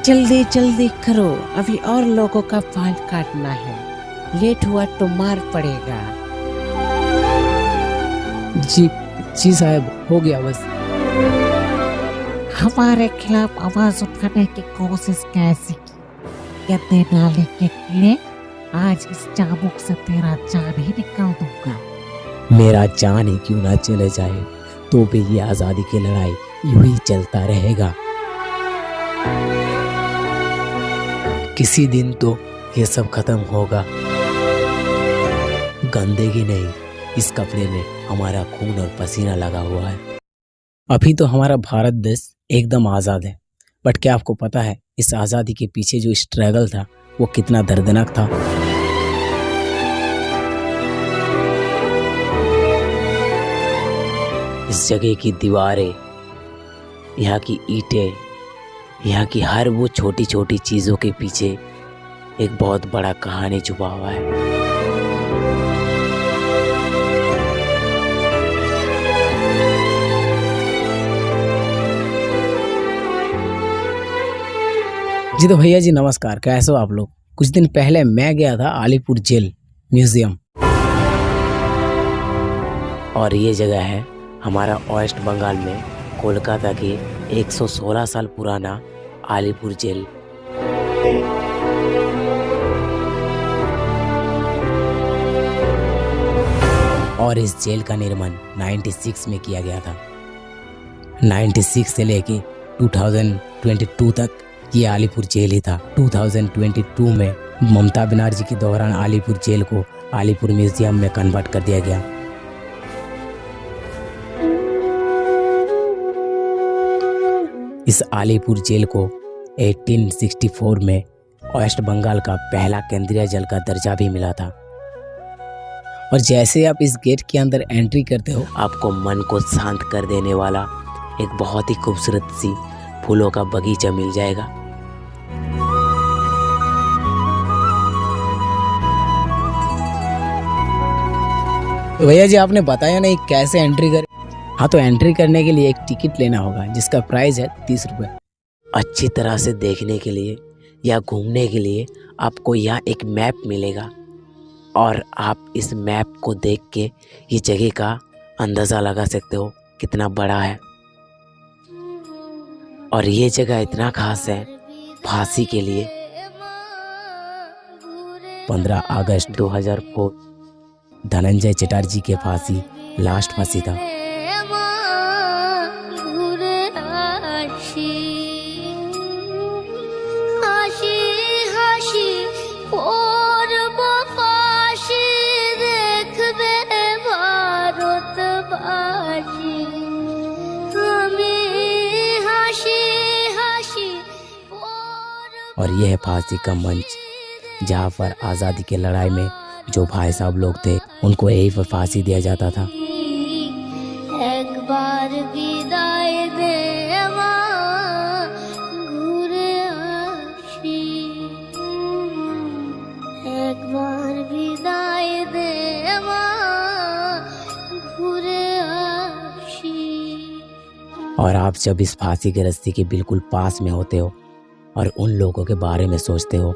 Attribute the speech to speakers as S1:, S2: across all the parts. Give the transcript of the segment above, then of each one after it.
S1: जल्दी जल्दी करो, अभी और लोगों का बाल काटना है, लेट हुआ तो मार पड़ेगा।
S2: जी जी साहब, हो गया बस।
S1: हमारे खिलाफ आवाज उठाने की कोशिश कैसी की? गंदे नाले के कीड़े, आज इस चाबुक से तेरा जान ही निकाल दूंगा।
S2: मेरा जान ही क्यों ना चले जाए तो भी ये आजादी की लड़ाई यूं ही चलता रहेगा। किसी दिन तो ये सब खत्म होगा। गंदगी नहीं, इस कपड़े में हमारा खून और पसीना लगा हुआ है। अभी तो हमारा भारत देश एकदम आज़ाद है, बट क्या आपको पता है इस आज़ादी के पीछे जो स्ट्रगल था वो कितना दर्दनाक था। इस जगह की दीवारें, यहाँ की ईंटें, यहाँ की हर वो छोटी छोटी चीज़ों के पीछे एक बहुत बड़ा कहानी छुपा हुआ है। जी तो भैया जी नमस्कार, कैसे हो आप लोग। कुछ दिन पहले मैं गया था अलीपुर जेल म्यूजियम, और ये जगह है हमारा वेस्ट बंगाल में कोलकाता के 116 साल पुराना अलीपुर जेल। और इस जेल का निर्माण 96 में किया गया था। 96 से लेके 2022 तक ये अलीपुर जेल ही था। 2022 में ममता बनर्जी के दौरान अलीपुर जेल को अलीपुर म्यूजियम में कन्वर्ट कर दिया गया। इस अलीपुर जेल को 1864 में वेस्ट बंगाल का पहला केंद्रीय जेल का दर्जा भी मिला था। और जैसे आप इस गेट के अंदर एंट्री करते हो, आपको मन को शांत कर देने वाला एक बहुत ही खूबसूरत सी फूलों का बगीचा मिल जाएगा। तो भैया जी आपने बताया नहीं कैसे एंट्री करें। हाँ, तो एंट्री करने के लिए एक टिकट लेना होगा जिसका प्राइस है 30 रुपये। अच्छी तरह से देखने के लिए या घूमने के लिए आपको यहाँ एक मैप मिलेगा, और आप इस मैप को देख के ये जगह का अंदाज़ा लगा सकते हो कितना बड़ा है। और ये जगह इतना खास है फांसी के लिए। 15 अगस्त 2004 धनंजय चटर्जी के फांसी लास्ट फांसी था। और यह है फांसी का मंच, जहाँ पर आज़ादी की लड़ाई में जो भाई साहब लोग थे उनको यही पर फांसी दिया जाता था।
S3: एक बार विदाई दे माँ, घूरे आशी। एक बार विदाई दे माँ, घूरे आशी।
S2: और आप जब इस फांसी के रस्सी के बिल्कुल पास में होते हो और उन लोगों के बारे में सोचते हो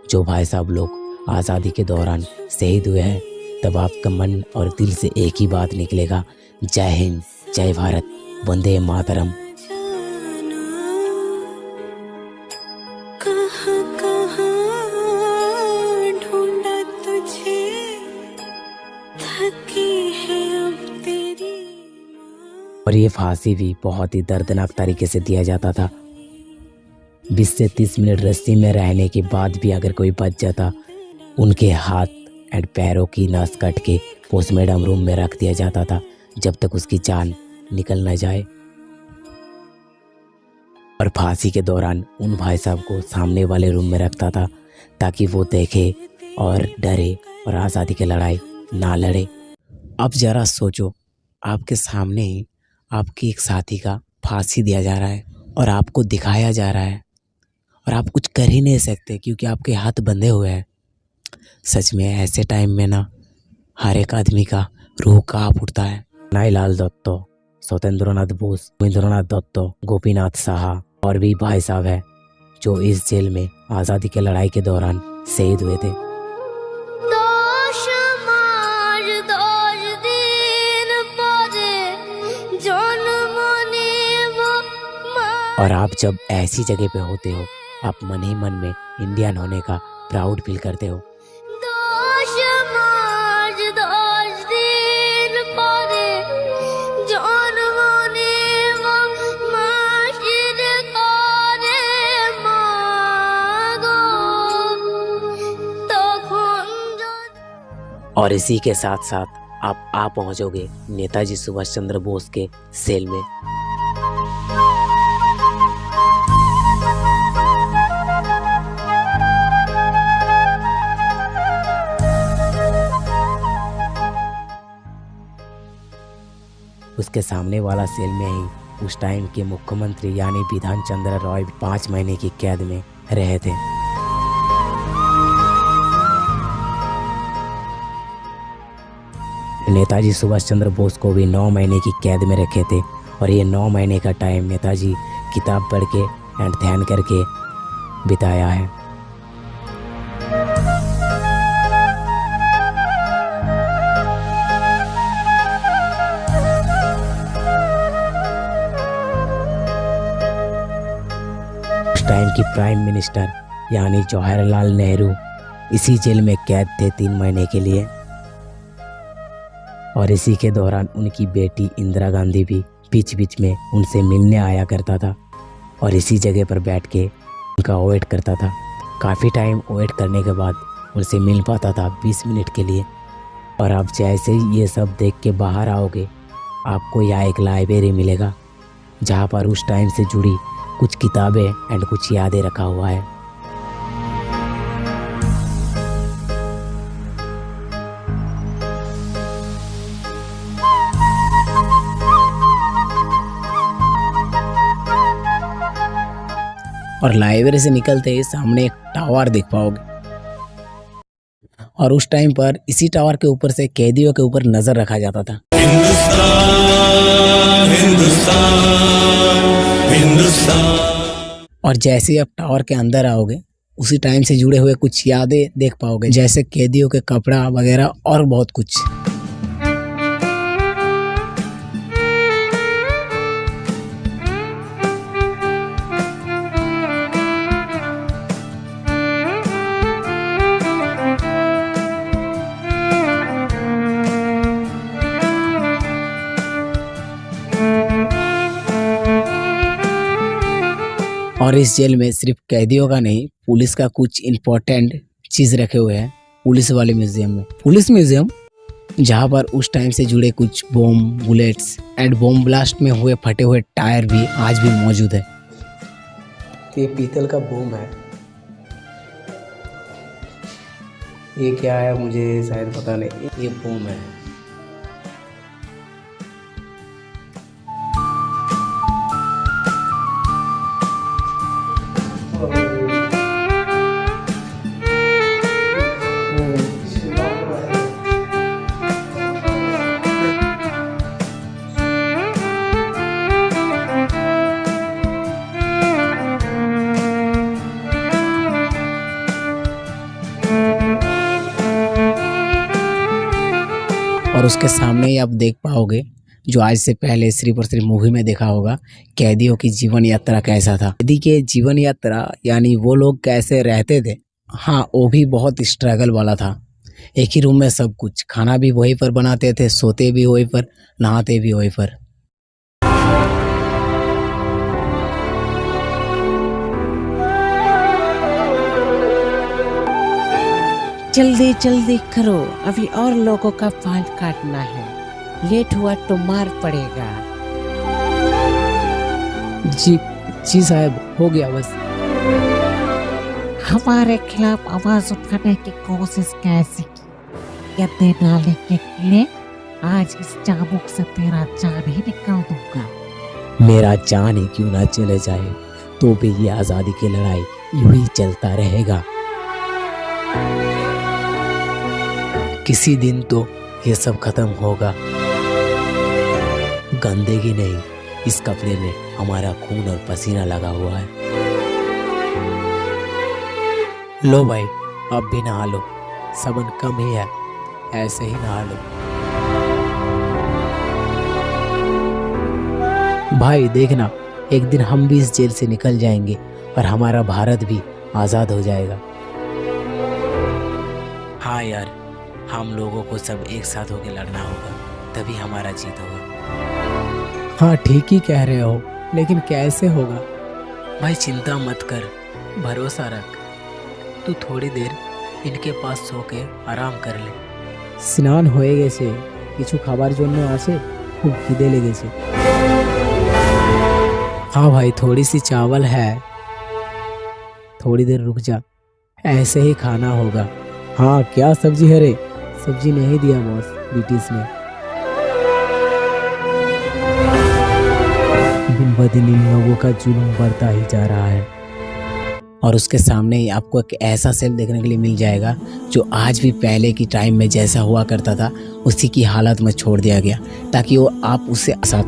S2: जो भाई साहब लोग आज़ादी के दौरान शहीद हुए हैं, तब आपका मन और दिल से एक ही बात निकलेगा, जय हिंद, जय भारत, वंदे मातरम। और ये फांसी भी बहुत ही दर्दनाक तरीके से दिया जाता था। 20 से 30 मिनट रस्सी में रहने के बाद भी अगर कोई बच जाता, उनके हाथ एंड पैरों की नस कट के पोस्टमार्टम रूम में रख दिया जाता था जब तक उसकी जान निकल न जाए। और फांसी के दौरान उन भाई साहब को सामने वाले रूम में रखता था ताकि वो देखे और डरे और आज़ादी की लड़ाई ना लड़े। अब ज़रा सोचो, आपके सामने ही आपके एक साथी का फांसी दिया जा रहा है और आपको दिखाया जा रहा है, और आप कुछ कर ही नहीं सकते क्योंकि आपके हाथ बंधे हुए हैं। सच में ऐसे टाइम में ना हर एक आदमी का रूह कांप उठता है। नाईलाल दत्त, सत्येंद्रनाथ बोस, रविंद्रनाथ दत्त, गोपीनाथ साहा और भी भाई साहब है जो इस जेल में आज़ादी की लड़ाई के दौरान शहीद हुए थे।
S3: 10 মাস 10 দিন পরে জন্ম নেব মা।
S2: और आप जब ऐसी जगह पे होते हो, आप मन ही मन में इंडियन होने का प्राउड फील करते हो।
S3: 10 মাস 10 দিন পরে জন্ম নেব মাসির করে মা গো, তখন
S2: और इसी के साथ साथ आप आ पहुंचोगे नेताजी सुभाष चंद्र बोस के सेल में। उसके सामने वाला सेल में ही उस टाइम के मुख्यमंत्री यानी विधान चंद्र रॉय 5 महीने की कैद में रहे थे। नेताजी सुभाष चंद्र बोस को भी 9 महीने की कैद में रखे थे और ये 9 महीने का टाइम नेताजी किताब पढ़ के एंड ध्यान करके बिताया है। उस टाइम की प्राइम मिनिस्टर यानी जवाहरलाल नेहरू इसी जेल में कैद थे 3 महीने के लिए और इसी के दौरान उनकी बेटी इंदिरा गांधी भी बीच बीच में उनसे मिलने आया करता था और इसी जगह पर बैठ के उनका वेट करता था। काफ़ी टाइम वेट करने के बाद उनसे मिल पाता था 20 मिनट के लिए। और आप जैसे ही ये सब देख के बाहर आओगे, आपको यहाँ एक लाइब्रेरी मिलेगा जहाँ पर उस टाइम से जुड़ी कुछ किताबें एंड कुछ यादें रखा हुआ है। और लाइब्रेरी से निकलते ही सामने एक टावर देख पाओगे और उस टाइम पर इसी टावर के ऊपर से कैदियों के ऊपर नजर रखा जाता था।
S4: हिंदुस्तान हिंदुस्तान हिंदुस्तान।
S2: और जैसे ही आप टावर के अंदर आओगे उसी टाइम से जुड़े हुए कुछ यादें देख पाओगे, जैसे कैदियों के कपड़ा वगैरह और बहुत कुछ। और इस जेल में सिर्फ कैदियों का नहीं, पुलिस का कुछ इम्पोर्टेंट चीज़ रखे हुए हैं पुलिस वाले म्यूजियम में। पुलिस म्यूजियम जहाँ पर उस टाइम से जुड़े कुछ bomb, bullets and bomb blast में हुए फटे हुए टायर भी आज भी मौजूद है। ये पीतल का बॉम्ब है। ये क्या है मुझे शायद पता नहीं। ये बॉम्ब है। और उसके सामने ही आप देख पाओगे जो आज से पहले सिर्फ और सिर्फ मूवी में देखा होगा, कैदियों की जीवन यात्रा कैसा था। कैदी के जीवन यात्रा यानी वो लोग कैसे रहते थे। हाँ, वो भी बहुत स्ट्रगल वाला था। एक ही रूम में सब कुछ, खाना भी वहीं पर बनाते थे, सोते भी वहीं पर, नहाते भी वहीं पर।
S1: जल्दी जल्दी करो, अभी और लोगों का बाल काटना है, लेट हुआ तो मार पड़ेगा।
S2: जी साहब, हो गया बस।
S1: हमारे खिलाफ आवाज उठाने की कोशिश कैसी की, गद्दे नाले के किले, आज इस चाबुक से तेरा जान ही निकाल दूंगा।
S2: मेरा जान ही क्यों ना चले जाए तो भी ये आज़ादी की लड़ाई यूं ही चलता रहेगा। किसी दिन तो ये सब खत्म होगा। गंदगी नहीं, इस कपड़े में हमारा खून और पसीना लगा हुआ है। लो भाई, अब भी नहा लो, सबन कम ही है, ऐसे ही नहा लो। भाई देखना, एक दिन हम भी इस जेल से निकल जाएंगे और हमारा भारत भी आज़ाद हो जाएगा। हाँ यार, हम लोगों को सब एक साथ होकर लड़ना होगा, तभी हमारा जीत होगा। हाँ ठीक ही कह रहे हो, लेकिन कैसे होगा? भाई चिंता मत कर, भरोसा रख। तू थोड़ी देर इनके पास सो के आराम कर ले। স্নান হয়ে গেছে, কিছু খাবার জন্য আছে, খুব খিদে লেগেছে। हाँ भाई, थोड़ी सी चावल है, थोड़ी देर रुक जा, ऐसे ही खाना होगा। हाँ क्या सब्जी है रे? सब्जी नहीं दिया बॉस, ब्रिटिश ने। दिन ब दिन इन लोगों का जुल्म बढ़ता ही जा रहा है। और उसके सामने ही आपको एक ऐसा सेल देखने के लिए मिल जाएगा जो आज भी पहले की टाइम में जैसा हुआ करता था उसी की हालत में छोड़ दिया गया, ताकि वो आप उससे साथ